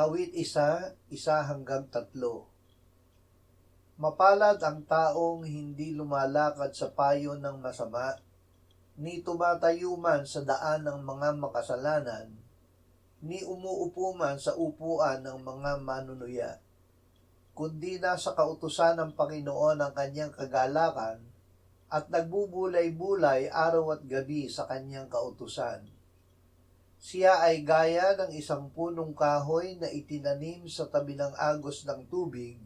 Awit 1:1-3. Mapalad ang taong hindi lumalakad sa payo ng masama, ni tumatayo man sa daan ng mga makasalanan, ni umuupo man sa upuan ng mga manunuya, kundi nasa kautusan ng Panginoon ang kanyang kagalakan at nagbubulay-bulay araw at gabi sa kanyang kautusan. Siya ay gaya ng isang punong kahoy na itinanim sa tabi ng agos ng tubig,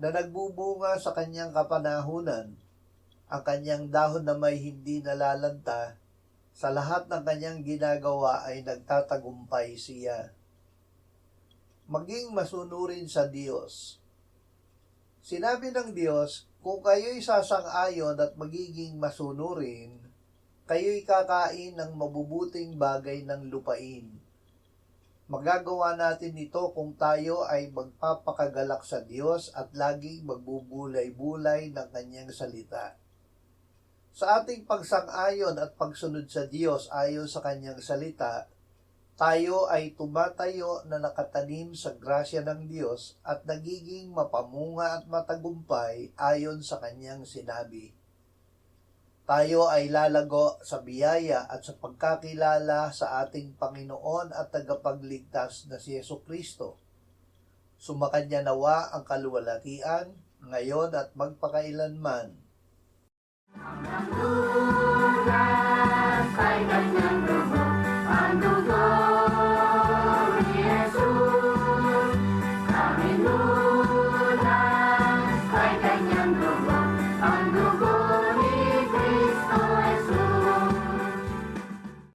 na nagbubunga sa kanyang kapanahunan. Ang kanyang dahon na may hindi nalalanta, sa lahat ng kanyang ginagawa ay nagtatagumpay siya. Maging masunurin sa Diyos. Sinabi ng Diyos, kung kayo'y sasang-ayon at magiging masunurin, kayo'y kakain ng mabubuting bagay ng lupain. Magagawa natin ito kung tayo ay magpapakagalak sa Diyos at laging magbubulay-bulay ng kanyang salita. Sa ating pagsang-ayon at pagsunod sa Diyos ayon sa kanyang salita, tayo ay tumatayo na nakatanim sa grasya ng Diyos at nagiging mapamunga at matagumpay ayon sa kanyang sinabi. Tayo ay lalago sa biyaya at sa pagkakilala sa ating Panginoon at tagapagligtas na si Jesucristo. Sumakanya nawa ang kaluwalhatian, ngayon at magpakailanman. Ang lunas ay kanyang dugo, ang dugo ni Jesus. Ang lunas ay kanyang dugo, ang dugo